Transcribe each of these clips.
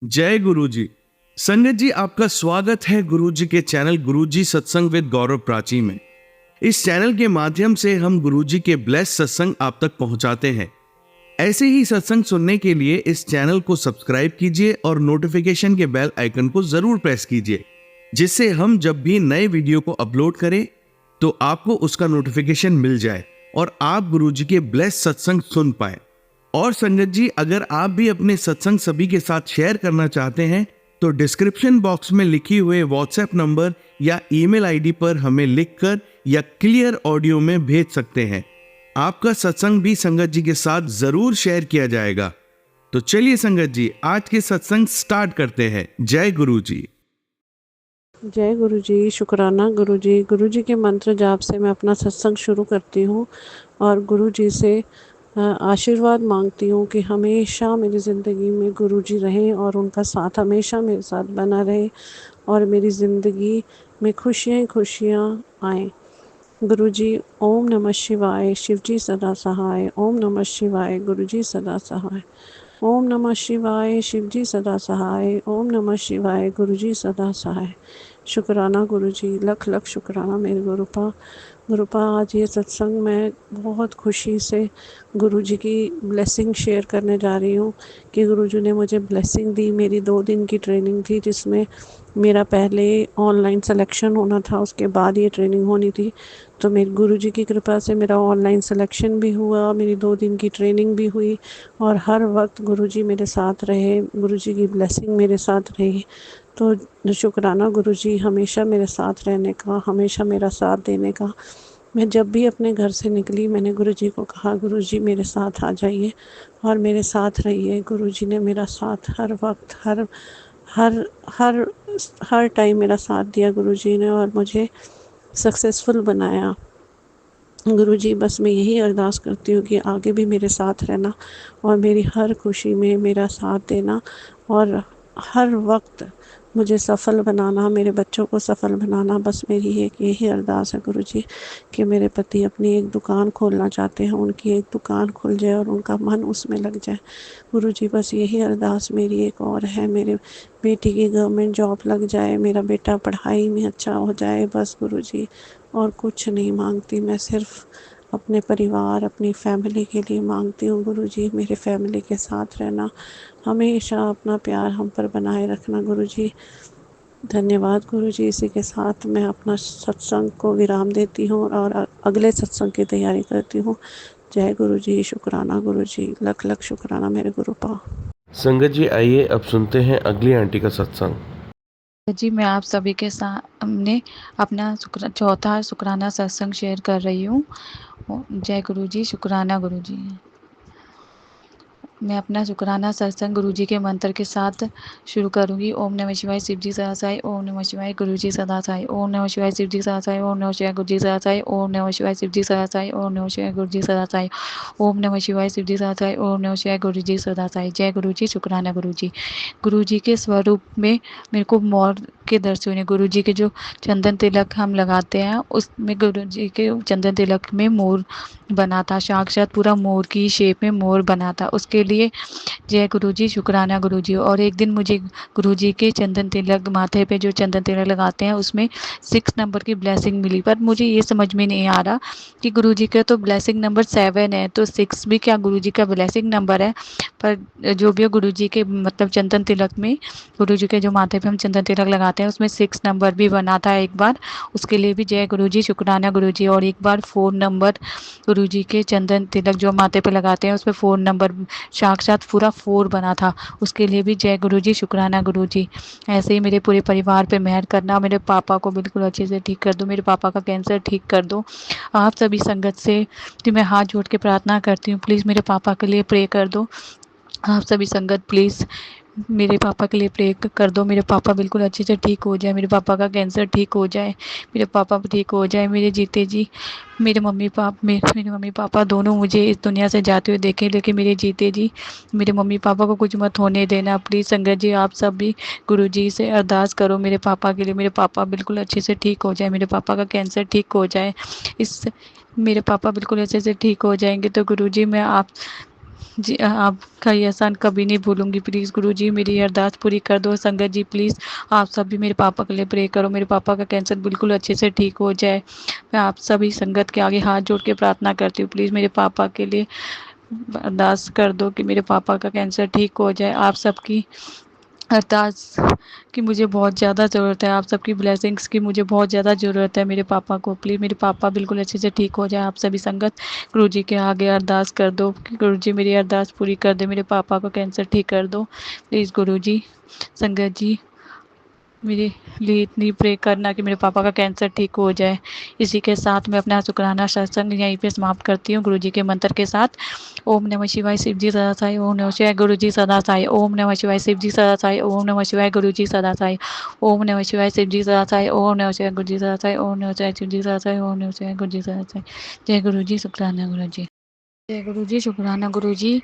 जय गुरु जी। संगत जी, आपका स्वागत है गुरु जी के चैनल गुरु जी सत्संग विद गौरव प्राची में। इस चैनल के माध्यम से हम गुरु जी के ब्लेस सत्संग आप तक पहुंचाते हैं। ऐसे ही सत्संग सुनने के लिए इस चैनल को सब्सक्राइब कीजिए और नोटिफिकेशन के बेल आइकन को जरूर प्रेस कीजिए, जिससे हम जब भी नए वीडियो को अपलोड करें तो आपको उसका नोटिफिकेशन मिल जाए और आप गुरु जी के ब्लेस सत्संग सुन पाए। और संगत जी, अगर आप भी अपने सत्संग सभी के साथ शेयर करना चाहते हैं तो डिस्क्रिप्शन बॉक्स में लिखी हुए व्हाट्सएप नंबर या ईमेल आईडी पर हमें लिखकर या क्लियर ऑडियो में भेज सकते हैं। आपका सत्संग भी संगत जी के साथ जरूर शेयर किया जाएगा। तो चलिए संगत जी, आज के सत्संग स्टार्ट करते हैं। जय गुरु जी। जय गुरु जी। शुक्राना गुरु जी। गुरु जी के मंत्र जाप से मैं अपना सत्संग शुरू करती हूँ और गुरु जी से आशीर्वाद मांगती हूँ कि हमेशा मेरी ज़िंदगी में गुरु जी रहें और उनका साथ हमेशा मेरे साथ बना रहे और मेरी ज़िंदगी में खुशियाँ खुशियाँ आएँ। गुरु जी, ओम नमः शिवाय। शिव जी सदा सहाय। ओम नमः शिवाय। गुरु जी सदा सहाय। ओम नमः शिवाय। शिव जी सदा सहाय। ओम नमः शिवाय। गुरु जी सदा सहाय। शुक्राना गुरु जी, लख लख शुक्राना मेरे गुरुपा। आज ये सत्संग मैं बहुत खुशी से गुरु जी की ब्लेसिंग शेयर करने जा रही हूँ कि गुरु जी ने मुझे ब्लेसिंग दी। मेरी 2 दिन की ट्रेनिंग थी जिसमें मेरा पहले ऑनलाइन सिलेक्शन होना था, उसके बाद ये ट्रेनिंग होनी थी। तो मेरे गुरु जी की कृपा से मेरा ऑनलाइन सिलेक्शन भी हुआ, मेरी 2 दिन की ट्रेनिंग भी हुई और हर वक्त गुरु जी मेरे साथ रहे, गुरु जी की ब्लेसिंग मेरे साथ रही। तो शुक्राना गुरु जी हमेशा मेरे साथ रहने का, हमेशा मेरा साथ देने का। मैं जब भी अपने घर से निकली मैंने गुरु जी को कहा, गुरु जी मेरे साथ आ जाइए और मेरे साथ रहिए। गुरु जी ने मेरा साथ हर वक्त हर हर हर हर टाइम मेरा साथ दिया गुरु जी ने और मुझे सक्सेसफुल बनाया। गुरु जी, बस मैं यही अरदास करती हूँ कि आगे भी मेरे साथ रहना और मेरी हर खुशी में मेरा साथ देना और हर वक्त मुझे सफल बनाना, मेरे बच्चों को सफल बनाना। बस मेरी एक यही अरदास है गुरु जी कि मेरे पति अपनी एक दुकान खोलना चाहते हैं, उनकी एक दुकान खुल जाए और उनका मन उसमें लग जाए। गुरु जी, बस यही अरदास मेरी एक और है, मेरे बेटी की गवर्नमेंट जॉब लग जाए, मेरा बेटा पढ़ाई में अच्छा हो जाए। बस गुरु जी, और कुछ नहीं मांगती, मैं सिर्फ अपने परिवार, अपनी फैमिली के लिए मांगती हूँ। गुरु जी, मेरे फैमिली के साथ रहना, हमेशा अपना प्यार हम पर बनाए रखना गुरु जी। धन्यवाद गुरु जी। इसी के साथ मैं अपना सत्संग को विराम देती हूँ और अगले सत्संग की तैयारी करती हूँ। जय गुरु जी। शुक्राना गुरु जी, लख लख शुक्राना मेरे गुरुपा। संगत जी, आइए अब सुनते हैं अगली आंटी का सत्संग। जी, मैं आप सभी के सामने अपना चौथा शुक्राना सत्संग शेयर कर रही हूँ। जय गुरु जी। शुक्राना गुरु जी। मैं अपना शुक्राना सत्संग गुरु जी के मंत्र के साथ शुरू करूंगी। ओम नमः शिवाय। शिव जी सदा सहाय। ओम नमः शिवाय। गुरु जी सदा सहाय। ओम नमः शिवाय। शिव जी सदा सहाय। ओम नमः शिवाय। गुरु जी सदा सहाय। ओम नमः शिवाय। शिव जी सदा सहाय। ओम नमः शिवाय। गुरु जी सदा सहाय। ओम नमः शिवाय। शिव जी सदा सहाय। ओम नमः शिवाय। गुरु जी सदा सहाय। जय गुरु जी। शुक्राना गुरु जी। गुरु जी के स्वरूप में मेरे को मोर के दर्शन हुए। गुरु जी के जो चंदन तिलक हम लगाते हैं उसमें गुरु जी के चंदन तिलक में मोर बना था, साक्षात पूरा मोर की शेप में मोर बना था। उसके लिए जय गुरु जी। शुक्राना गुरु जी। और एक दिन मुझे गुरु जी के चंदन तिलक, माथे पे जो चंदन तिलक लगाते हैं उसमें 6 नंबर की ब्लेसिंग मिली। पर मुझे ये समझ में नहीं आ रहा कि गुरु जी का तो ब्लेसिंग नंबर 7 है, तो 6 भी क्या गुरु जी का ब्लेसिंग नंबर है? पर जो भी गुरु जी के मतलब चंदन तिलक में, गुरु जी के जो माथे पे हम चंदन तिलक लगाते हैं उसमें 6 नंबर भी बना था एक बार। उसके लिए भी जय गुरु जी। शुक्राना गुरु जी। और एक बार 4 नंबर गुरु जी के चंदन तिलक जो माथे पे लगाते हैं उसमें 4 नंबर साक्षात पूरा 4 बना था। उसके लिए भी जय गुरु जी। शुक्राना गुरु जी। ऐसे ही मेरे पूरे परिवार पे मेहर करना, मेरे पापा को बिल्कुल अच्छे से ठीक कर दो, मेरे पापा का कैंसर ठीक कर दो। आप सभी संगत से कि मैं हाथ जोड़ के प्रार्थना करती हूँ, प्लीज़ मेरे पापा के लिए प्रे कर दो। आप सभी संगत प्लीज़ मेरे पापा के लिए प्रे कर दो। मेरे पापा बिल्कुल अच्छे से ठीक हो जाए, मेरे पापा का कैंसर ठीक हो जाए, मेरे पापा ठीक हो जाए। मेरे जीते जी मेरे मम्मी पापा दोनों मुझे इस दुनिया से जाते हुए देखें, लेकिन मेरे जीते जी मेरे मम्मी पापा को कुछ मत होने देना। प्लीज़ संगत जी, आप सब भी गुरु जी से अरदास करो मेरे पापा के लिए। मेरे पापा बिल्कुल अच्छे से ठीक हो जाए, मेरे पापा का कैंसर ठीक हो जाए। इस मेरे पापा बिल्कुल अच्छे से ठीक हो जाएंगे तो गुरु जी जी आपका ये एहसान कभी नहीं भूलूंगी। प्लीज़ गुरुजी मेरी अरदास पूरी कर दो। संगत जी प्लीज़ आप सब भी मेरे पापा के लिए प्रे करो, मेरे पापा का कैंसर बिल्कुल अच्छे से ठीक हो जाए। मैं आप सभी संगत के आगे हाथ जोड़ के प्रार्थना करती हूँ, प्लीज़ मेरे पापा के लिए अरदास कर दो कि मेरे पापा का कैंसर ठीक हो जाए। आप सबकी अरदास की मुझे बहुत ज़्यादा ज़रूरत है, आप सबकी ब्लेसिंग्स की मुझे बहुत ज़्यादा ज़रूरत है मेरे पापा को। प्लीज़ मेरे पापा बिल्कुल अच्छे से ठीक हो जाए। आप सभी संगत गुरुजी के आगे अरदास कर दो कि गुरुजी मेरी अरदास पूरी कर दे, मेरे पापा को कैंसर ठीक कर दो। प्लीज़ गुरुजी, संगत जी मेरे लिए इतनी प्रे करना कि मेरे पापा का कैंसर ठीक हो जाए। इसी के साथ मैं अपना शुक्राना सत्संग यहीं पे समाप्त करती हूँ गुरुजी के मंत्र के साथ। ओम नमः शिवाय शिव जी सदा साई, ओम नमः शिवाय गुरु जी सदा साई, ओम नमः शिवाय शिव जी सदा साई, ओम नमः शिवाय गुरु जी सदा साई, ओम नमः शिवाय शिव जी सदा साई, ओम नमः शिवाय गुरु जी सदा साई, ओम नमः शिवाय शिव जी सदा साई, ओम नमः शिवाय गुरु जी सदा साई। जय गुरु जी, शुक्राना गुरु जी। जय गुरु जी, शुक्राना गुरु जी।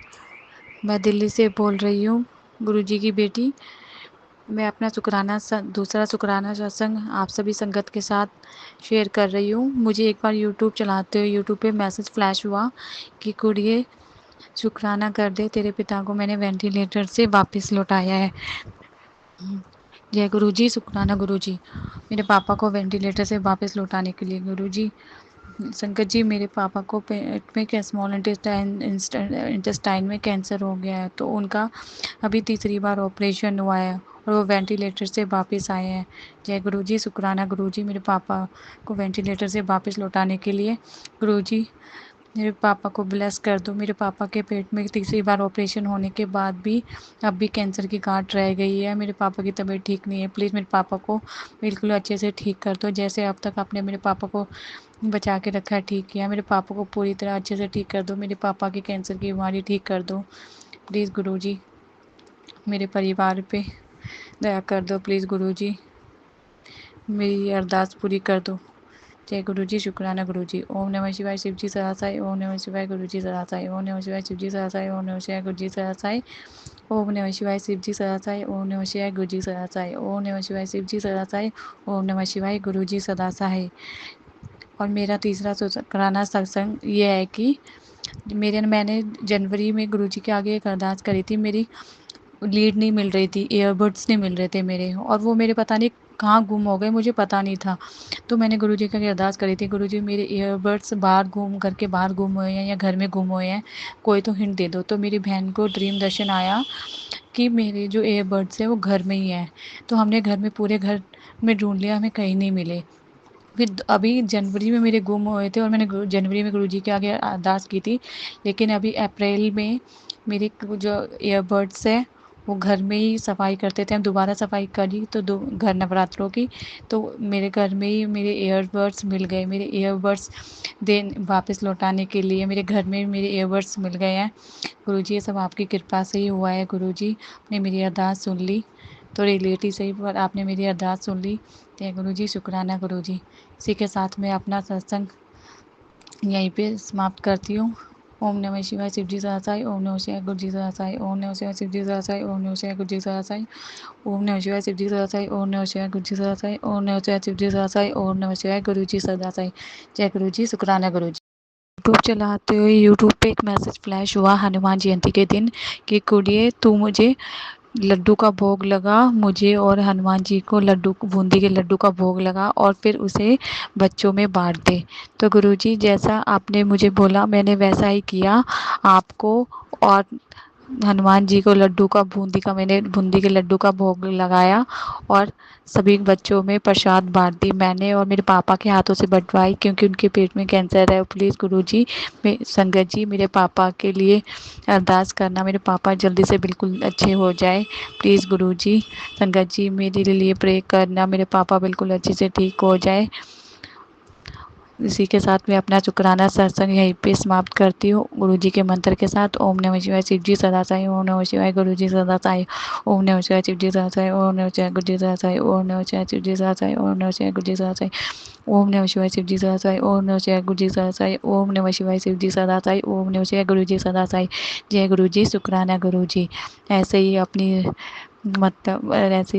मैं दिल्ली से बोल रही हूँ, गुरु जी की बेटी। मैं अपना दूसरा शुक्राना सत्संग आप सभी संगत के साथ शेयर कर रही हूँ। मुझे एक बार यूट्यूब चलाते हुए यूट्यूब पे मैसेज फ्लैश हुआ कि कुड़िए शुक्राना कर दे, तेरे पिता को मैंने वेंटिलेटर से वापस लौटाया है। जय गुरु जी, शुक्राना गुरु जी। मेरे पापा को वेंटिलेटर से वापस लौटाने के लिए गुरु जी। संकट जी मेरे पापा को पेट में स्मॉल इंटेस्टाइन में कैंसर हो गया है, तो उनका अभी तीसरी बार ऑपरेशन हुआ है और वो वेंटिलेटर से वापस आए हैं। जय गुरु जी, शुक्राना गुरु जी। मेरे पापा को वेंटिलेटर से वापस लौटाने के लिए गुरु जी मेरे पापा को ब्लेस कर दो। मेरे पापा के पेट में तीसरी बार ऑपरेशन होने के बाद भी अब भी कैंसर की गांठ रह गई है। मेरे पापा की तबीयत ठीक नहीं है, प्लीज़ मेरे पापा को बिल्कुल अच्छे से ठीक कर दो। जैसे अब तक आपने मेरे पापा को बचा के रखा है, ठीक किया, मेरे पापा को पूरी तरह अच्छे से ठीक कर दो। मेरे पापा की कैंसर की बीमारी ठीक कर दो प्लीज़ गुरुजी। मेरे परिवार पे दया कर दो प्लीज़ गुरुजी, मेरी अरदास पूरी कर दो। जय गुरु जी, शुक्राना गुरु जी। ओम नमः शिवाय शिव जी सदा साई, ओम नमः शिवाय गुरु जी सदा साई, ओम नमः शिवाय शिव जी सदा साई, ओम नमः शिवाय गुरु जी सदा साई, ओम नमः शिवाय शिव जी सदा साई, ओम नमः शिवाय गुरु जी सदा साई, ओम नमः शिवाय शिव जी सदा साई, ओम नमः शिवाय गुरु जी सदा साई। और मेरा तीसरा शुक्राना सत्संग ये है कि मैंने जनवरी में गुरुजी के आगे एक अरदास करी थी। मेरी लीड नहीं मिल रही थी, ईयरबड्स नहीं मिल रहे थे मेरे, और वो मेरे पता नहीं कहाँ गुम हो गए, मुझे पता नहीं था। तो मैंने गुरुजी के आगे अरदास करी थी, गुरुजी मेरे ईयरबड्स बाहर गुम हुए हैं या घर में गुम हुए हैं, कोई तो हिंट दे दो। तो मेरी बहन को ड्रीम दर्शन आया कि मेरे जो ईयरबड्स हैं वो घर में ही हैं। तो हमने घर में पूरे घर में ढूंढ लिया, हमें कहीं नहीं मिले। फिर अभी जनवरी में मेरे गुम हुए थे और मैंने जनवरी में गुरुजी के आगे अरदास की थी, लेकिन अभी अप्रैल में मेरे जो ईयरबड्स है वो घर में ही सफाई करते थे, हम दोबारा सफाई करी तो घर नवरात्रों की, तो मेरे घर में ही मेरे ईयरबड्स मिल गए। मेरे ईयरबड्स वापस लौटाने के लिए मेरे घर में मेरे ईयरबड्स मिल गए हैं। गुरुजी ये सब आपकी कृपा से ही हुआ है। गुरुजी ने मेरी अरदास सुन ली, थोड़ी लेट ही सही पर आपने मेरी अरदास सुन ली। जय गुरुजी, शुक्राना गुरुजी। इसी के साथ मैं अपना सत्संग यहीं पे समाप्त करती हूँ। ओम नमः शिवाय शिव जी सदा साई, ओम नमः शिवाय गुरु जी सदा साई, ओम नमः शिवाय शिव जी सदा साई, ओम नमः शिवाय गुरु जी सदा साई, ओम नमः शिवाय शिव जी सदा साई, ओम नमः शिवाय गुरु जी सदा साई, ओम नमः शिवाय शिव जी सदा साई, ओम नमः शिवाय गुरु जी सदा साई। जय गुरु जी, शुक्राना गुरु जी। यूट्यूब चलाते हुए यूट्यूब पे एक मैसेज फ्लैश हुआ हनुमान जयंती के दिन कि कुड़िए तू मुझे लड्डू का भोग लगा, मुझे और हनुमान जी को लड्डू बूंदी के लड्डू का भोग लगा और फिर उसे बच्चों में बांट दे। तो गुरुजी जैसा आपने मुझे बोला मैंने वैसा ही किया। आपको और हनुमान जी को मैंने बूंदी के लड्डू का भोग लगाया और सभी बच्चों में प्रसाद बांट दी मैंने, और मेरे पापा के हाथों से बंटवाई क्योंकि उनके पेट में कैंसर है। प्लीज़ गुरुजी संगत जी मेरे पापा के लिए अरदास करना, मेरे पापा जल्दी से बिल्कुल अच्छे हो जाए। प्लीज़ गुरुजी संगत जी मेरे लिए प्रे करना, मेरे पापा बिल्कुल अच्छे से ठीक हो जाए। इसी के साथ मैं अपना शुक्राना सत्संग यहीं पे समाप्त करती हूँ गुरुजी के मंत्र के साथ। ओम नमः शिवाय शिव जी सदा साई, ओम नमः शिवाय गुरु जी सदा साई, ओम नमः शिवाय शिव जी सदा साई, ओम नमः शिवाय गुरु जी सदा साई, ओम नमः शिवाय शिव जी सदा साई, ओम नमः शिवाय गुरु जी सदा साई, ओम नमः शिवाय शिव जी सदा साई, ओम नमः शिवाय गुरु जी सदा साई, ओम नमः शिवाय शिव जी सदा साई, ओम नमः शिवाय गुरु जी सदा साई। जय गुरु जी, शुक्राना गुरु जी। ऐसे ही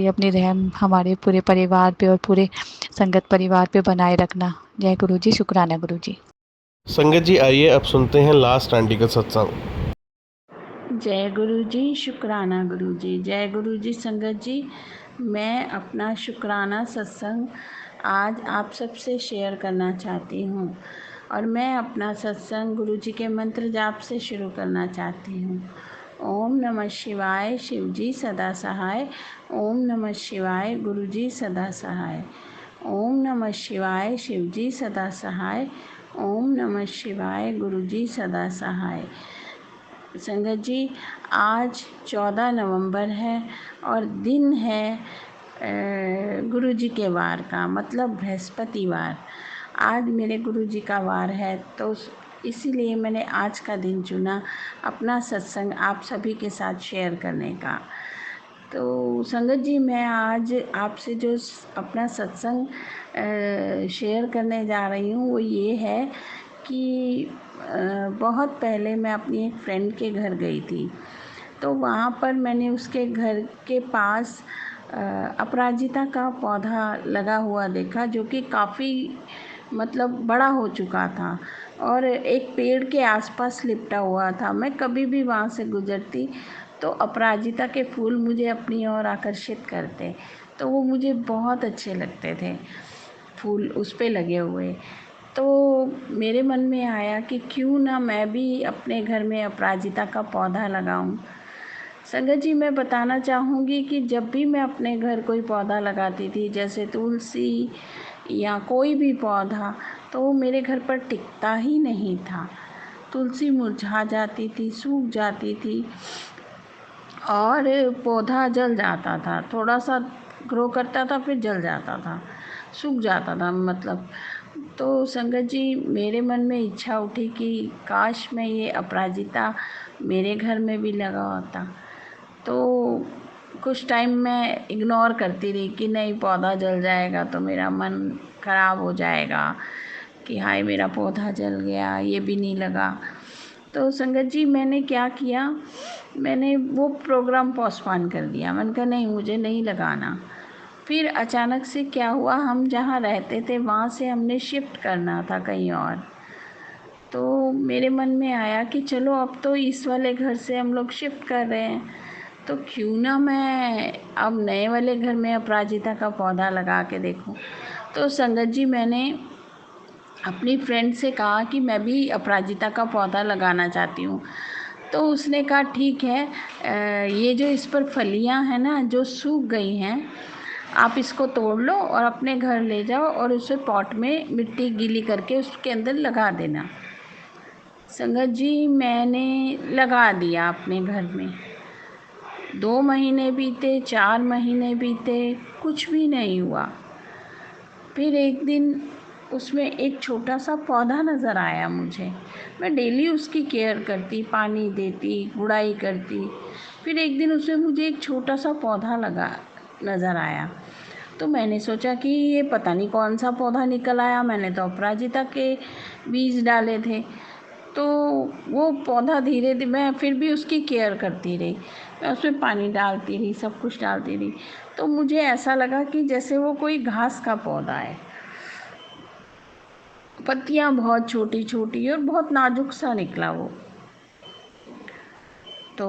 अपनी रहम हमारे पूरे परिवार पे और पूरे संगत परिवार पे बनाए रखना। जय गुरु जी, शुक्राना गुरु जी। संगत जी आइए अब सुनते हैं लास्ट आंटी का सत्संग। जय गुरु जी, शुक्राना गुरु जी। जय गुरु जी। संगत जी, मैं अपना शुक्राना सत्संग आज आप सबसे शेयर करना चाहती हूँ और मैं अपना सत्संग गुरु जी के मंत्र जाप से शुरू करना चाहती हूँ। ओम नमः शिवाय, शिव जी सदा सहाय। ओम नमः शिवाय, गुरु जी सदा सहाय। ओम नमः शिवाय, शिव जी सदा सहाय। ओम नमः शिवाय, गुरु जी सदा सहाय। संगत जी, आज 14 नवंबर है और दिन है गुरु जी के वार का, मतलब बृहस्पतिवार। आज मेरे गुरु जी का वार है, तो इसीलिए मैंने आज का दिन चुना अपना सत्संग आप सभी के साथ शेयर करने का। तो संगत जी, मैं आज आपसे जो अपना सत्संग शेयर करने जा रही हूँ वो ये है कि बहुत पहले मैं अपनी एक फ्रेंड के घर गई थी। तो वहाँ पर मैंने उसके घर के पास अपराजिता का पौधा लगा हुआ देखा, जो कि काफ़ी मतलब बड़ा हो चुका था और एक पेड़ के आसपास लिपटा हुआ था। मैं कभी भी वहाँ से गुजरती तो अपराजिता के फूल मुझे अपनी ओर आकर्षित करते, तो वो मुझे बहुत अच्छे लगते थे फूल उस पे लगे हुए। तो मेरे मन में आया कि क्यों ना मैं भी अपने घर में अपराजिता का पौधा लगाऊं। संगत जी, मैं बताना चाहूँगी कि जब भी मैं अपने घर कोई पौधा लगाती थी, जैसे तुलसी या कोई भी पौधा, तो वो मेरे घर पर टिकता ही नहीं था। तुलसी मुरझा जाती थी, सूख जाती थी और पौधा जल जाता था। थोड़ा सा ग्रो करता था, फिर जल जाता था, सूख जाता था मतलब। तो संगत जी, मेरे मन में इच्छा उठी कि काश मैं ये अपराजिता मेरे घर में भी लगा होता। तो कुछ टाइम मैं इग्नोर करती रही कि नहीं, पौधा जल जाएगा तो मेरा मन ख़राब हो जाएगा कि हाय मेरा पौधा जल गया, ये भी नहीं लगा। तो संगत जी, मैंने क्या किया, मैंने वो प्रोग्राम पोस्टपोन कर दिया। मैंने कहा नहीं, मुझे नहीं लगाना। फिर अचानक से क्या हुआ, हम जहाँ रहते थे वहाँ से हमने शिफ्ट करना था कहीं और। तो मेरे मन में आया कि चलो अब तो इस वाले घर से हम लोग शिफ्ट कर रहे हैं, तो क्यों ना मैं अब नए वाले घर में अपराजिता का पौधा लगा के देखूं। तो संगत जी, मैंने अपनी फ्रेंड से कहा कि मैं भी अपराजिता का पौधा लगाना चाहती हूँ। तो उसने कहा ठीक है, ये जो इस पर फलियाँ हैं ना जो सूख गई हैं, आप इसको तोड़ लो और अपने घर ले जाओ और उसे पॉट में मिट्टी गीली करके उसके अंदर लगा देना। संगत जी, मैंने लगा दिया अपने घर में। 2 महीने बीते, 4 महीने बीते, कुछ भी नहीं हुआ। फिर एक दिन उसमें एक छोटा सा पौधा नज़र आया मुझे। मैं डेली उसकी केयर करती, पानी देती, गुड़ाई करती। फिर एक दिन उसमें मुझे एक छोटा सा पौधा लगा नज़र आया। तो मैंने सोचा कि ये पता नहीं कौन सा पौधा निकल आया, मैंने तो अपराजिता के बीज डाले थे। तो वो पौधा धीरे धीरे, मैं फिर भी उसकी केयर करती रही, मैं उसमें पानी डालती रही, सब कुछ डालती रही। तो मुझे ऐसा लगा कि जैसे वो कोई घास का पौधा है। पत्तियाँ बहुत छोटी छोटी और बहुत नाजुक सा निकला वो। तो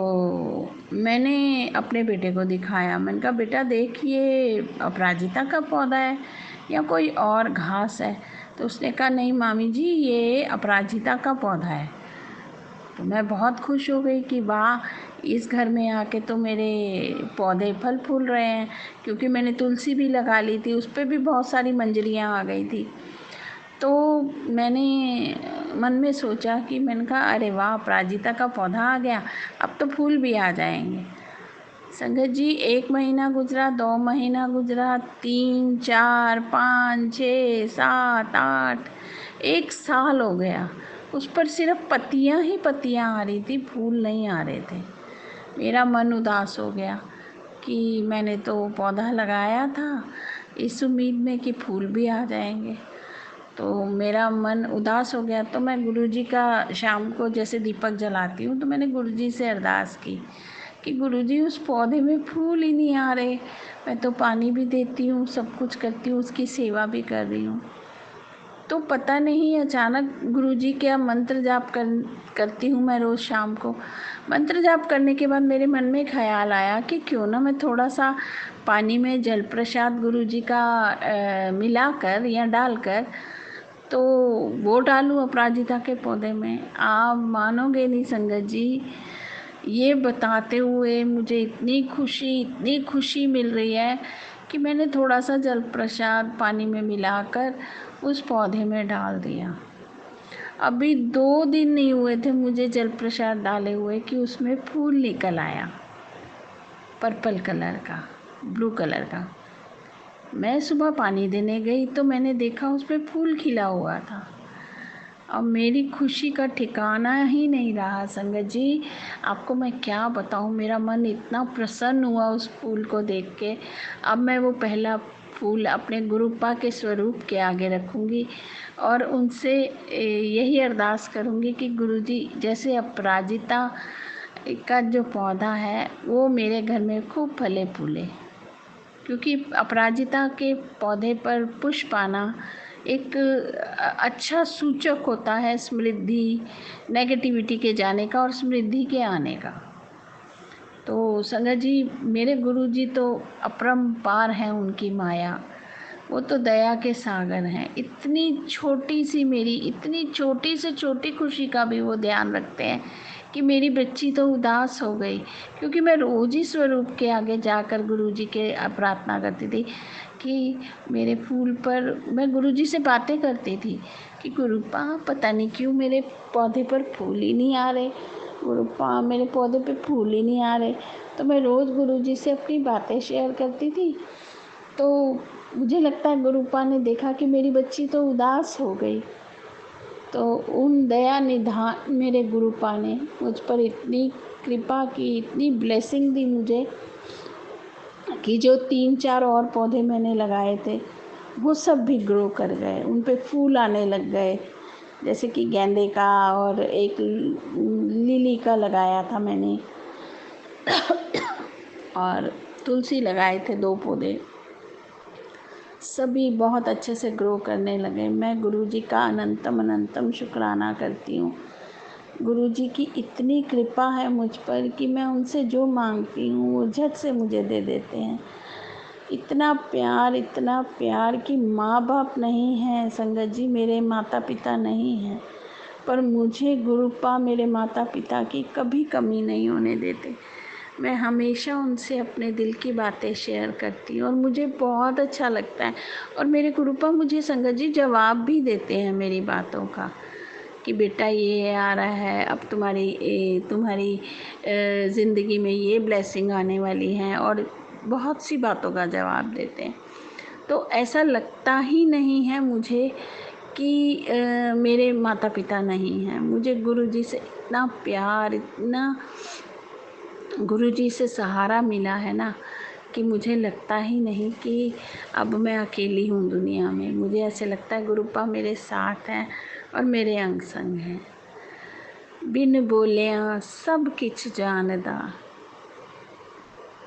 मैंने अपने बेटे को दिखाया, मैंने कहा बेटा देख, ये अपराजिता का पौधा है या कोई और घास है। तो उसने कहा नहीं मामी जी, ये अपराजिता का पौधा है। तो मैं बहुत खुश हो गई कि वाह, इस घर में आके तो मेरे पौधे फल फूल रहे हैं, क्योंकि मैंने तुलसी भी लगा ली थी, उस पर भी बहुत सारी मंजरियाँ आ गई थी। तो मैंने मन में सोचा कि मैंने कहा अरे वाह, अपराजिता का पौधा आ गया, अब तो फूल भी आ जाएंगे। संगत जी, 1 महीना गुजरा, 2 महीना गुजरा, 3, 4, 5, 6, 7, 8, 1 साल हो गया। उस पर सिर्फ पत्तियाँ ही पत्तियाँ आ रही थी, फूल नहीं आ रहे थे। मेरा मन उदास हो गया कि मैंने तो पौधा लगाया था इस उम्मीद में कि फूल भी आ जाएंगे। तो मेरा मन उदास हो गया। तो मैं गुरुजी का शाम को जैसे दीपक जलाती हूँ, तो मैंने गुरुजी से अरदास की कि गुरुजी, उस पौधे में फूल ही नहीं आ रहे, मैं तो पानी भी देती हूँ, सब कुछ करती हूँ, उसकी सेवा भी कर रही हूँ। तो पता नहीं अचानक गुरुजी क्या मंत्र जाप करती हूँ मैं रोज़ शाम को। मंत्र जाप करने के बाद मेरे मन में ख़्याल आया कि क्यों ना मैं थोड़ा सा पानी में जल प्रसाद गुरुजी का मिलाकर या डालकर तो वो डालूँ अपराजिता के पौधे में। आप मानोगे नहीं संगत जी, ये बताते हुए मुझे इतनी खुशी मिल रही है कि मैंने थोड़ा सा जल प्रसाद पानी में मिलाकर उस पौधे में डाल दिया। अभी 2 दिन नहीं हुए थे मुझे जल प्रसाद डाले हुए कि उसमें फूल निकल आया, पर्पल कलर का, ब्लू कलर का। मैं सुबह पानी देने गई तो मैंने देखा उसमें फूल खिला हुआ था। अब मेरी खुशी का ठिकाना ही नहीं रहा संगत जी। आपको मैं क्या बताऊँ, मेरा मन इतना प्रसन्न हुआ उस फूल को देख के। अब मैं वो पहला फूल अपने गुरुपा के स्वरूप के आगे रखूँगी और उनसे यही अरदास करूँगी कि गुरुजी जैसे अपराजिता का जो पौधा है वो मेरे घर में खूब फले फूले, क्योंकि अपराजिता के पौधे पर पुष्प आना एक अच्छा सूचक होता है समृद्धि, नेगेटिविटी के जाने का और समृद्धि के आने का। तो संगत जी, मेरे गुरुजी तो अपरंपार हैं, उनकी माया, वो तो दया के सागर हैं। इतनी छोटी से छोटी खुशी का भी वो ध्यान रखते हैं कि मेरी बच्ची तो उदास हो गई, क्योंकि मैं रोज़ ही स्वरूप के आगे जाकर गुरुजी के प्रार्थना करती थी कि मेरे फूल पर, मैं गुरुजी से बातें करती थी कि गुरुपा पता नहीं क्यों मेरे पौधे पर फूल ही नहीं आ रहे, गुरुपा मेरे पौधे पे फूल ही नहीं आ रहे। तो मैं रोज़ गुरुजी से अपनी बातें शेयर करती थी। तो मुझे लगता है गुरुपा ने देखा कि मेरी बच्ची तो उदास हो गई, तो उन दया निधान मेरे गुरुपा ने मुझ पर इतनी कृपा की, इतनी ब्लेसिंग दी मुझे कि जो 3-4 और पौधे मैंने लगाए थे वो सब भी ग्रो कर गए, उन पे फूल आने लग गए। जैसे कि गेंदे का और एक लिली का लगाया था मैंने और तुलसी लगाए थे 2 पौधे, सभी बहुत अच्छे से ग्रो करने लगे। मैं गुरुजी का अनंतम शुक्राना करती हूँ। गुरुजी की इतनी कृपा है मुझ पर कि मैं उनसे जो मांगती हूँ वो झट से मुझे दे देते हैं। इतना प्यार कि माँ बाप नहीं हैं संगत जी, मेरे माता पिता नहीं हैं, पर मुझे गुरुपा मेरे माता पिता की कभी कमी नहीं होने देते। मैं हमेशा उनसे अपने दिल की बातें शेयर करती हूँ और मुझे बहुत अच्छा लगता है। और मेरे गुरुपा मुझे संगत जी जवाब भी देते हैं मेरी बातों का कि बेटा ये आ रहा है, अब तुम्हारी ज़िंदगी में ये ब्लेसिंग आने वाली है, और बहुत सी बातों का जवाब देते हैं। तो ऐसा लगता ही नहीं है मुझे कि मेरे माता पिता नहीं हैं। मुझे गुरुजी से इतना प्यार, इतना गुरुजी से सहारा मिला है ना कि मुझे लगता ही नहीं कि अब मैं अकेली हूँ दुनिया में। मुझे ऐसे लगता है गुरुपा मेरे साथ हैं और मेरे अंग संग हैं। बिन बोलिया सब किछ जानदा,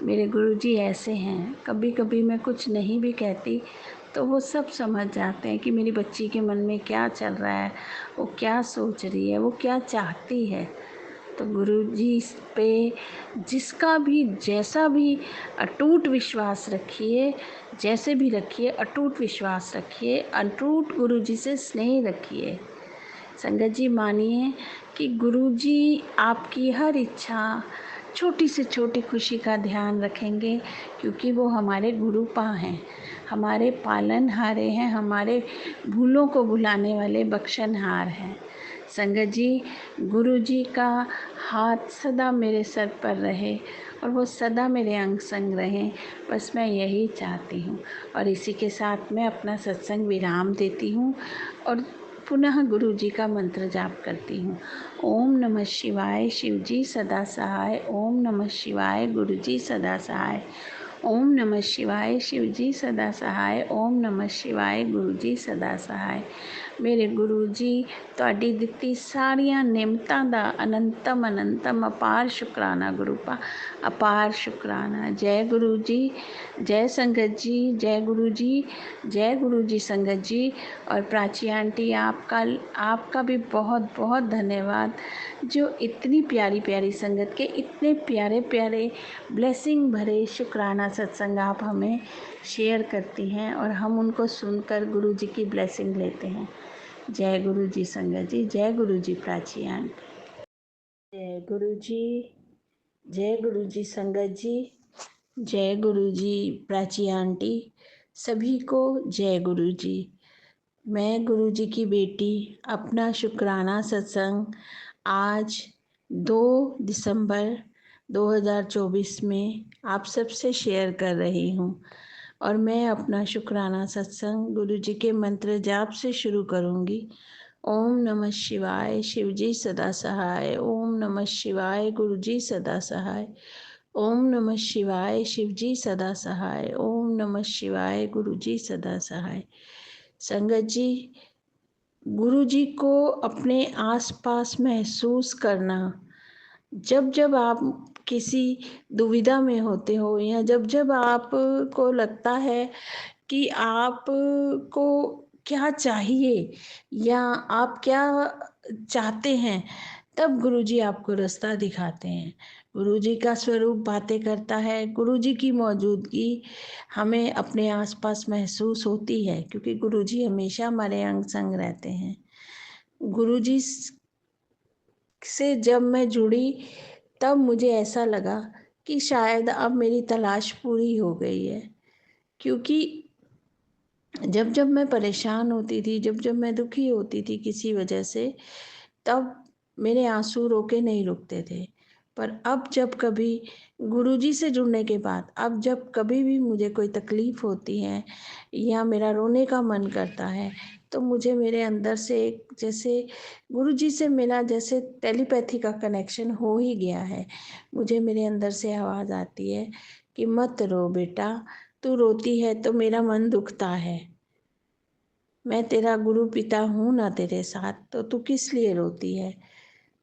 मेरे गुरुजी ऐसे हैं। कभी कभी मैं कुछ नहीं भी कहती तो वो सब समझ जाते हैं कि मेरी बच्ची के मन में क्या चल रहा है, वो क्या सोच रही है, वो क्या चाहती है। तो गुरुजी पे जिसका भी जैसा भी अटूट विश्वास रखिए, जैसे भी रखिए, अटूट विश्वास रखिए, अटूट गुरुजी से स्नेह रखिए। संगत जी मानिए कि गुरुजी आपकी हर इच्छा, छोटी से छोटी खुशी का ध्यान रखेंगे, क्योंकि वो हमारे गुरुपा हैं, हमारे पालनहारे हैं, हमारे भूलों को भुलाने वाले बख्शनहार हैं। संगत जी, गुरुजी का हाथ सदा मेरे सर पर रहे और वो सदा मेरे अंग संग रहें, बस मैं यही चाहती हूँ। और इसी के साथ मैं अपना सत्संग विराम देती हूँ और पुनः गुरुजी का मंत्र जाप करती हूँ। ओम नमः शिवाय, शिवजी सदा सहाय। ओम नमः शिवाय, गुरुजी सदा सहाय। ओम नमः शिवाय, शिवजी सदा सहाय। ओम नमः शिवाय, गुरुजी सदा सहाय। मेरे गुरु जी ਤੁਹਾਡੀ ਦਿੱਤੀ ਸਾਰੀਆਂ ਨਿਮਤਾਂ ਦਾ ਅਨੰਤਮ ਅਨੰਤਮ ਅਪਾਰ ਸ਼ੁਕਰਾਨਾ ਗੁਰੂਪਾ, अपार शुक्राना। जय गुरु जी, जय संगत जी, जय गुरु जी, जय गुरु जी संगत जी। और प्राची आंटी आपका भी बहुत बहुत धन्यवाद, जो इतनी प्यारी प्यारी संगत के इतने प्यारे प्यारे ब्लेसिंग भरे शुक्राना सत्संग आप हमें शेयर करती हैं और हम उनको सुनकर गुरु जी की ब्लेसिंग लेते हैं। जय गुरु जी संगत जी, जय गुरु जी प्राची आंटी। जय गुरु जी, जय गुरु जी संगत जी, जय गुरु जी प्राची आंटी, सभी को जय गुरु जी। मैं गुरु जी की बेटी अपना शुक्राना सत्संग आज 2 दिसंबर 2024 में आप सबसे शेयर कर रही हूँ। और मैं अपना शुक्राना सत्संग गुरु जी के मंत्र जाप से शुरू करूँगी। ओम नमः शिवाय, शिव जी सदा सहाय। ओम नमः शिवाय, गुरु जी सदा सहाय। ओम नमः शिवाय, शिव जी सदा सहाय। ओम नमः शिवाय, गुरु जी सदा सहाय। संगत जी, गुरु जी को अपने आसपास महसूस करना, जब जब आप किसी दुविधा में होते हो या जब जब आपको लगता है कि आपको क्या चाहिए या आप क्या चाहते हैं, तब गुरुजी आपको रास्ता दिखाते हैं। गुरुजी का स्वरूप बातें करता है। गुरुजी की मौजूदगी हमें अपने आसपास महसूस होती है, क्योंकि गुरुजी हमेशा हमारे अंग संग रहते हैं। गुरुजी से जब मैं जुड़ी तब मुझे ऐसा लगा कि शायद अब मेरी तलाश पूरी हो गई है, क्योंकि जब जब मैं परेशान होती थी, जब जब मैं दुखी होती थी किसी वजह से, तब मेरे आंसू रोके नहीं रुकते थे। पर अब जब कभी गुरुजी से जुड़ने के बाद, अब जब कभी भी मुझे कोई तकलीफ़ होती है या मेरा रोने का मन करता है, तो मुझे मेरे अंदर से एक जैसे गुरुजी से मेरा जैसे टेलीपैथी का कनेक्शन हो ही गया है। मुझे मेरे अंदर से आवाज़ आती है कि मत रो बेटा, तू रोती है तो मेरा मन दुखता है। मैं तेरा गुरु पिता हूँ ना तेरे साथ, तो तू किस लिए रोती है।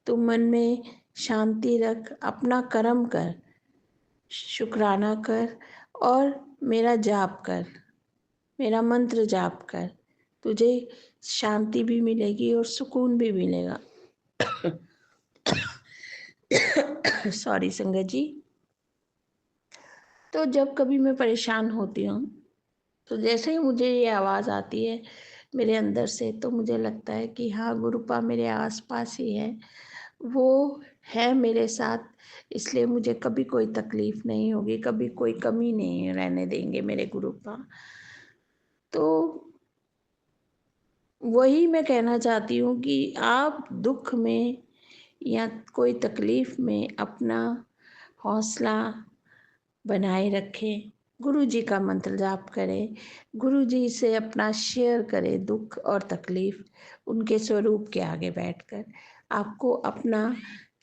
तू मन में शांति रख, अपना कर्म कर, शुक्राना कर और मेरा जाप कर, मेरा मंत्र जाप कर। तुझे शांति भी मिलेगी और सुकून भी मिलेगा। सॉरी संगत जी। तो जब कभी मैं परेशान होती हूँ, तो जैसे ही मुझे ये आवाज़ आती है मेरे अंदर से, तो मुझे लगता है कि हाँ, गुरुपा मेरे आसपास ही है, वो है मेरे साथ, इसलिए मुझे कभी कोई तकलीफ़ नहीं होगी, कभी कोई कमी नहीं रहने देंगे मेरे गुरुपा। तो वही मैं कहना चाहती हूँ कि आप दुख में या कोई तकलीफ़ में अपना हौसला बनाए रखें, गुरु जी का मंत्र जाप करें, गुरु जी से अपना शेयर करें दुख और तकलीफ़, उनके स्वरूप के आगे बैठकर आपको अपना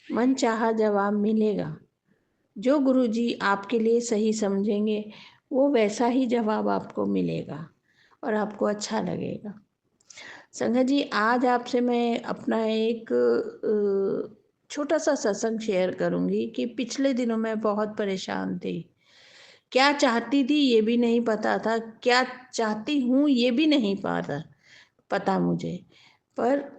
मनचाहा जवाब मिलेगा। जो गुरु जी आपके लिए सही समझेंगे, वो वैसा ही जवाब आपको मिलेगा और आपको अच्छा लगेगा। संगत जी, आज आपसे मैं अपना एक छोटा सा सत्संग शेयर करूँगी कि पिछले दिनों मैं बहुत परेशान थी। क्या चाहती थी ये भी नहीं पता था, क्या चाहती हूँ ये भी नहीं पता मुझे। पर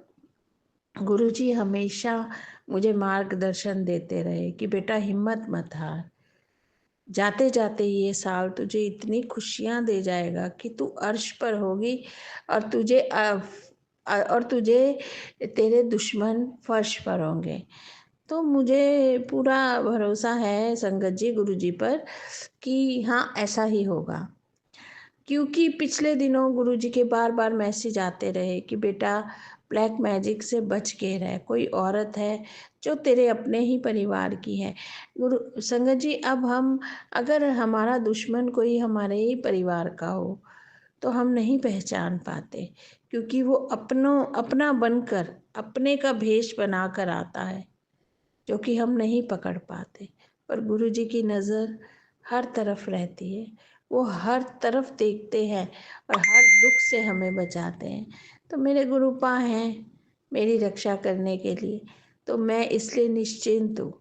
गुरुजी हमेशा मुझे मार्गदर्शन देते रहे कि बेटा हिम्मत मत हार, जाते जाते ये साल तुझे इतनी खुशियाँ दे जाएगा कि तू अर्श पर होगी और तुझे तेरे दुश्मन फर्श पर होंगे। तो मुझे पूरा भरोसा है संगत जी गुरु जी पर कि हाँ, ऐसा ही होगा, क्योंकि पिछले दिनों गुरु जी के बार बार मैसेज आते रहे कि बेटा ब्लैक मैजिक से बच के रह, कोई औरत है जो तेरे अपने ही परिवार की है। गुरु संगत जी, अब हम अगर हमारा दुश्मन कोई हमारे ही परिवार का हो तो हम नहीं पहचान पाते, क्योंकि वो अपना बनकर अपने का भेष बनाकर आता है, जो कि हम नहीं पकड़ पाते। पर गुरु जी की नज़र हर तरफ रहती है, वो हर तरफ देखते हैं और हर दुख से हमें बचाते हैं। तो मेरे गुरुपा हैं मेरी रक्षा करने के लिए, तो मैं इसलिए निश्चिंत हूँ।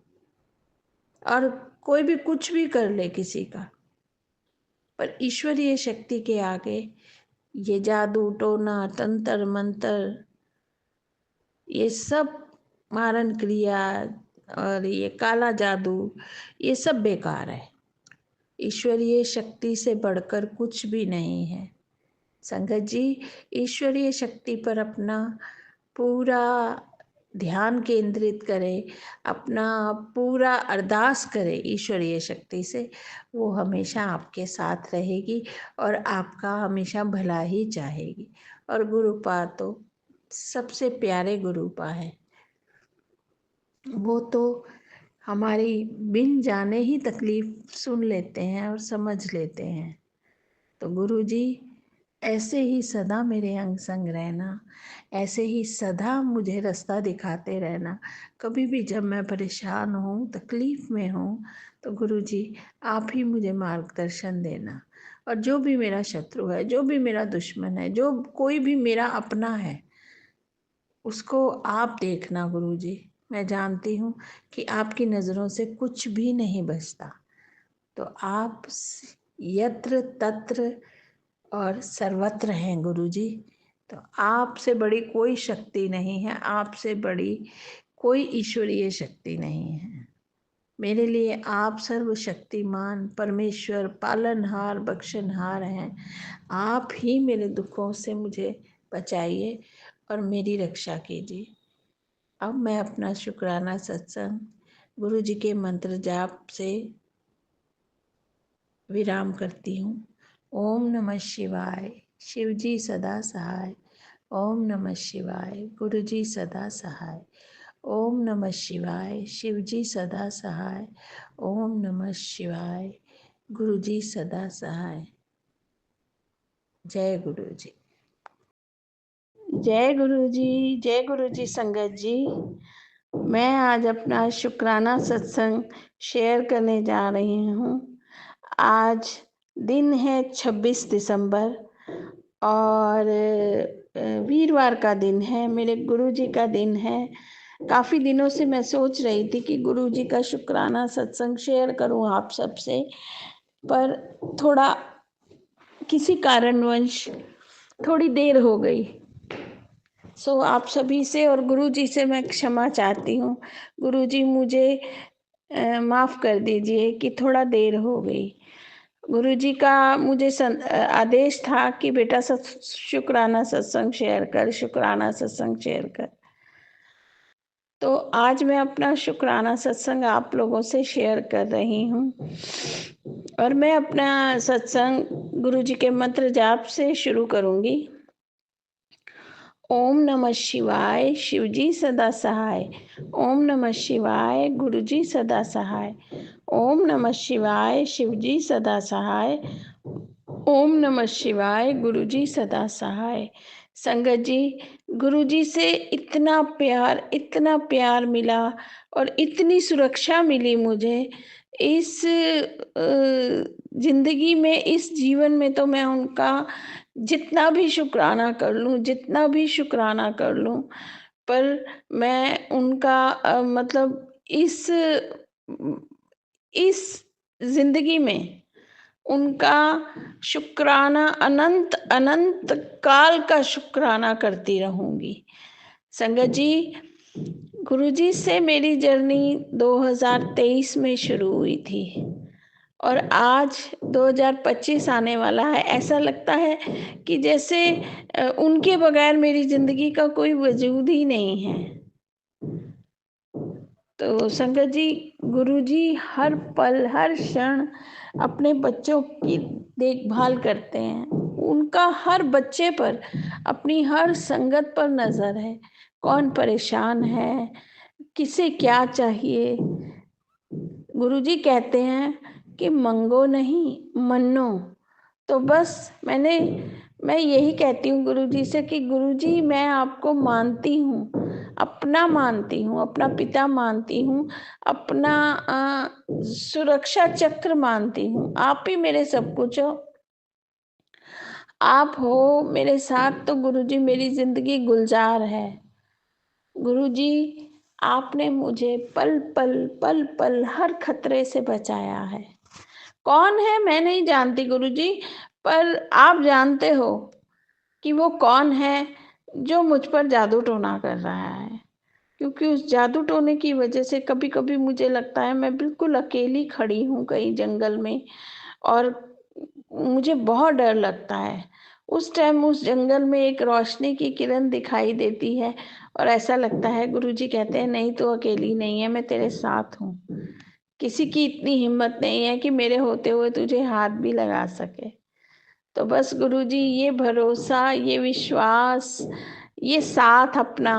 और कोई भी कुछ भी कर ले किसी का, पर ईश्वरीय शक्ति के आगे ये जादू टोना तंत्र मंत्र ये सब मारण क्रिया और ये काला जादू ये सब बेकार है। ईश्वरीय शक्ति से बढ़कर कुछ भी नहीं है। संगत जी, ईश्वरीय शक्ति पर अपना पूरा ध्यान केंद्रित करें, अपना पूरा अरदास करें ईश्वरीय शक्ति से, वो हमेशा आपके साथ रहेगी और आपका हमेशा भला ही चाहेगी। और गुरुपा तो सबसे प्यारे गुरुपा है, वो तो हमारी बिन जाने ही तकलीफ सुन लेते हैं और समझ लेते हैं। तो गुरु जी ऐसे ही सदा मेरे अंग संग रहना, ऐसे ही सदा मुझे रास्ता दिखाते रहना। कभी भी जब मैं परेशान हूँ तकलीफ में हूँ तो गुरु जी आप ही मुझे मार्गदर्शन देना। और जो भी मेरा शत्रु है, जो भी मेरा दुश्मन है, जो कोई भी मेरा अपना है, उसको आप देखना गुरु जी। मैं जानती हूँ कि आपकी नज़रों से कुछ भी नहीं बचता। तो आप यत्र तत्र और सर्वत्र हैं गुरु जी। तो आपसे बड़ी कोई शक्ति नहीं है, आपसे बड़ी कोई ईश्वरीय शक्ति नहीं है। मेरे लिए आप सर्वशक्तिमान परमेश्वर पालनहार बख्शनहार हैं। आप ही मेरे दुखों से मुझे बचाइए और मेरी रक्षा कीजिए। अब मैं अपना शुक्राना सत्संग गुरु जी के मंत्र जाप से विराम करती हूँ। ओम नमः शिवाय, शिव जी सदा सहाय। ओम नमः शिवाय, गुरु जी सदा सहाय। ओम नमः शिवाय, शिव जी सदा सहाय। ओम नमः शिवाय, गुरु जी सदा सहाय। जय गुरु जी। जय गुरु जी, जय गुरु जी। संगत जी, मैं आज अपना शुक्राना सत्संग शेयर करने जा रही हूँ। आज दिन है 26 दिसंबर और वीरवार का दिन है, मेरे गुरुजी का दिन है। काफ़ी दिनों से मैं सोच रही थी कि गुरुजी का शुक्राना सत्संग शेयर करूं आप सबसे, पर थोड़ा किसी कारणवश थोड़ी देर हो गई। सो आप सभी से और गुरुजी से मैं क्षमा चाहती हूँ। गुरुजी मुझे माफ़ कर दीजिए कि थोड़ा देर हो गई। गुरुजी का मुझे आदेश था कि बेटा शुक्राना सत्संग शेयर कर, शुक्राना सत्संग शेयर कर। तो आज मैं अपना शुक्राना सत्संग आप लोगों से शेयर कर रही हूँ। और मैं अपना सत्संग गुरुजी के मंत्र जाप से शुरू करूँगी। ओम नमः शिवाय, शिवजी सदा सहाय। ओम नमः शिवाय, गुरुजी सदा सहाय। ओम नमः शिवाय, शिवजी सदा सहाय। ओम नमः शिवाय, गुरुजी सदा सहाय। संगत जी, गुरुजी से इतना प्यार मिला और इतनी सुरक्षा मिली मुझे इस जिंदगी में, इस जीवन में। तो मैं उनका जितना भी शुक्राना कर लूँ, जितना भी शुक्राना कर लूँ, पर मैं उनका मतलब इस जिंदगी में उनका शुक्राना अनंत अनंत काल का शुक्राना करती रहूंगी। संगत जी, गुरुजी से मेरी जर्नी 2023 में शुरू हुई थी और आज 2025 आने वाला है। ऐसा लगता है कि जैसे उनके बगैर मेरी जिंदगी का कोई वजूद ही नहीं है। तो संगत जी, गुरुजी हर पल हर क्षण अपने बच्चों की देखभाल करते हैं। उनका हर बच्चे पर, अपनी हर संगत पर नजर है। कौन परेशान है, किसे क्या चाहिए। गुरुजी कहते हैं कि मंगो नहीं मन्नो। तो बस मैंने मैं यही कहती हूँ गुरुजी से कि गुरुजी मैं आपको मानती हूँ, अपना मानती हूँ, अपना पिता मानती हूँ, अपना सुरक्षा चक्र मानती हूँ। आप ही मेरे सब कुछ हो। आप हो मेरे साथ तो गुरुजी मेरी ज़िंदगी गुलजार है। गुरुजी आपने मुझे पल-पल, पल-पल हर खतरे से बचाया है। कौन है मैं नहीं जानती गुरुजी, पर आप जानते हो कि वो कौन है जो मुझ पर जादू टोना कर रहा है। क्योंकि उस जादू टोने की वजह से कभी-कभी मुझे लगता है मैं बिल्कुल अकेली खड़ी हूँ कहीं जंगल में और मुझे बहुत डर लगता है। उस टाइम उस जंगल में एक रोशनी की किरण दिखाई देती है और ऐसा लगता है गुरुजी कहते हैं नहीं तू अकेली नहीं है, मैं तेरे साथ हूँ। किसी की इतनी हिम्मत नहीं है कि मेरे होते हुए तुझे हाथ भी लगा सके। तो बस गुरुजी ये भरोसा, ये विश्वास, ये साथ अपना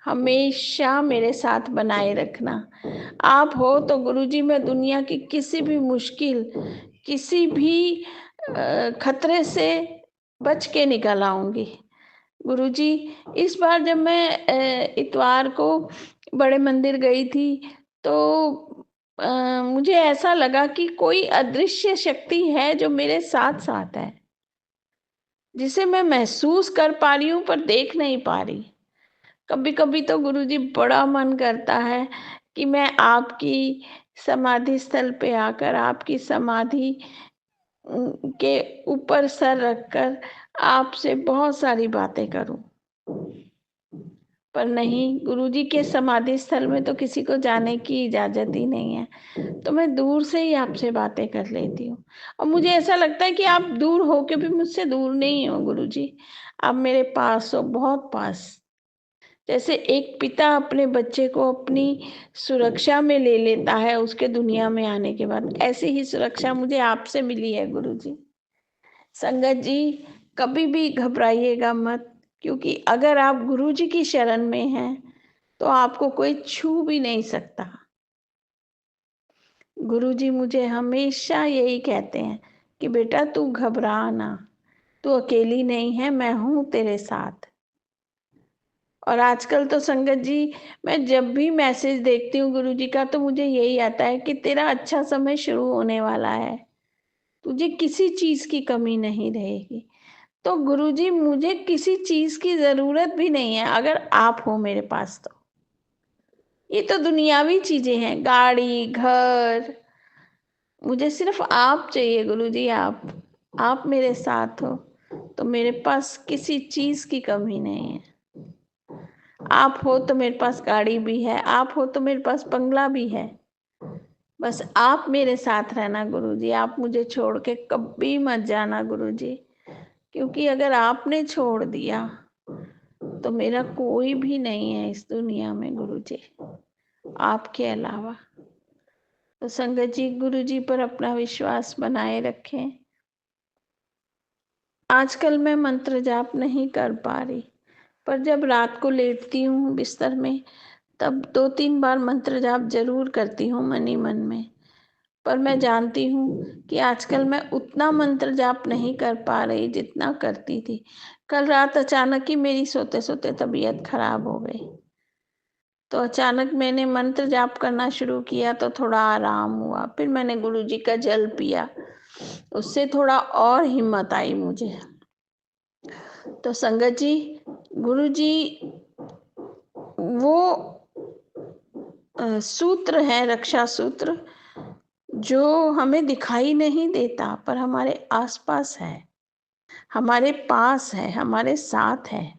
हमेशा मेरे साथ बनाए रखना। आप हो तो गुरुजी मैं दुनिया की किसी भी मुश्किल, किसी भी खतरे से बच के निकल आऊँगी। गुरुजी इस बार जब मैं इतवार को बड़े मंदिर गई थी तो अ, मुझे ऐसा लगा कि कोई अदृश्य शक्ति है जो मेरे साथ-साथ है। जिसे मैं महसूस कर पा रही हूँ पर देख नहीं पा रही। कभी-कभी तो गुरुजी बड़ा मन करता है कि मैं आपकी समाधि स्थल पे आकर आपकी समाधि के ऊपर सर रखकर आपसे बहुत सारी बातें करूं। पर नहीं, गुरुजी के समाधि स्थल में तो किसी को जाने की इजाज़त ही नहीं है। तो मैं दूर से ही आपसे बातें कर लेती हूँ और मुझे ऐसा लगता है कि आप दूर हो के भी मुझसे दूर नहीं हो गुरुजी। आप मेरे पास हो, बहुत पास। जैसे एक पिता अपने बच्चे को अपनी सुरक्षा में ले लेता है उसके दुनिया में आने के बाद, ऐसी ही सुरक्षा मुझे आपसे मिली है गुरुजी। संगत जी कभी भी घबराइएगा मत, क्योंकि अगर आप गुरुजी की शरण में हैं तो आपको कोई छू भी नहीं सकता। गुरुजी मुझे हमेशा यही कहते हैं कि बेटा तू घबरा ना, तू अकेली नहीं है, मैं हूँ तेरे साथ। और आजकल तो संगत जी मैं जब भी मैसेज देखती हूँ गुरुजी का तो मुझे यही आता है कि तेरा अच्छा समय शुरू होने वाला है, तुझे किसी चीज़ की कमी नहीं रहेगी। तो गुरुजी मुझे किसी चीज़ की ज़रूरत भी नहीं है अगर आप हो मेरे पास तो। ये तो दुनियावी चीज़ें हैं, गाड़ी, घर, मुझे सिर्फ आप चाहिए गुरुजी आप। आप मेरे साथ हो तो मेरे पास किसी चीज़ की कमी नहीं है। आप हो तो मेरे पास गाड़ी भी है, आप हो तो मेरे पास बंगला भी है। बस आप मेरे साथ रहना गुरुजी, आप मुझे छोड़ के कभी मत जाना गुरुजी, क्योंकि अगर आपने छोड़ दिया तो मेरा कोई भी नहीं है इस दुनिया में गुरुजी, आपके अलावा। तो संगत जी गुरुजी पर अपना विश्वास बनाए रखें। आजकल मैं मंत्र जाप नहीं कर पा रही, पर जब रात को लेटती हूँ बिस्तर में तब 2-3 बार मंत्र जाप ज़रूर करती हूँ मन ही मन में। पर मैं जानती हूँ कि आजकल मैं उतना मंत्र जाप नहीं कर पा रही जितना करती थी। कल रात अचानक ही मेरी सोते-सोते तबीयत खराब हो गई। तो अचानक मैंने मंत्र जाप करना शुरू किया तो थोड़ा आराम हुआ। फिर मैंने गुरुजी का जल पिया, उससे थोड़ा और हिम्मत आई मुझे। तो संगत जी, गुरुजी वो सूत्र है, रक्षा सूत्र, जो हमें दिखाई नहीं देता पर हमारे आसपास है, हमारे पास है, हमारे साथ है।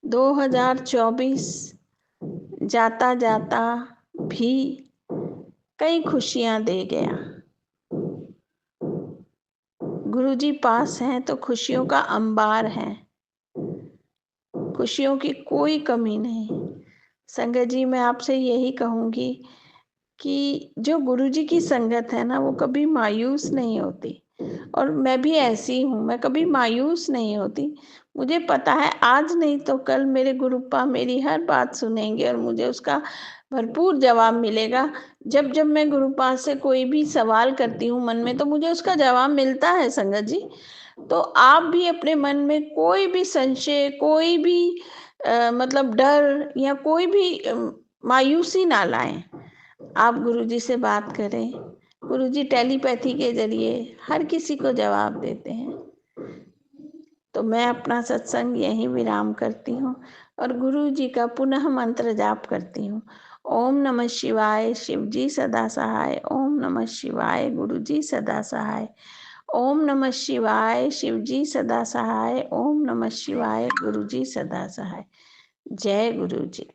2024 जाता जाता भी कई खुशियां दे गया। गुरुजी पास हैं तो खुशियों का अंबार है, खुशियों की कोई कमी नहीं। संगत जी मैं आपसे यही कहूँगी कि जो गुरुजी की संगत है ना वो कभी मायूस नहीं होती और मैं भी ऐसी हूँ, मैं कभी मायूस नहीं होती। मुझे पता है आज नहीं तो कल मेरे गुरुपा मेरी हर बात सुनेंगे और मुझे उसका भरपूर जवाब मिलेगा। जब जब मैं गुरुपाद से कोई भी सवाल करती हूँ मन में, तो मुझे उसका जवाब मिलता है संगत जी। तो आप भी अपने मन में कोई भी संशय, कोई भी मतलब डर या कोई भी मायूसी ना लाएं। आप गुरुजी से बात करें। गुरुजी टेलीपैथी के जरिए हर किसी को जवाब देते हैं। तो मैं अपना सत्संग यहीं विराम करती हूँ और गुरु जी का पुनः मंत्र जाप करती हूँ। ओम नमः शिवाय, शिव जी सदा सहाय। ओम नमः शिवाय, गुरु जी सदा सहाय। ओम नमः शिवाय, शिव जी सदा सहाय। ओम नमः शिवाय, गुरु जी सदा सहाय। जय गुरु जी।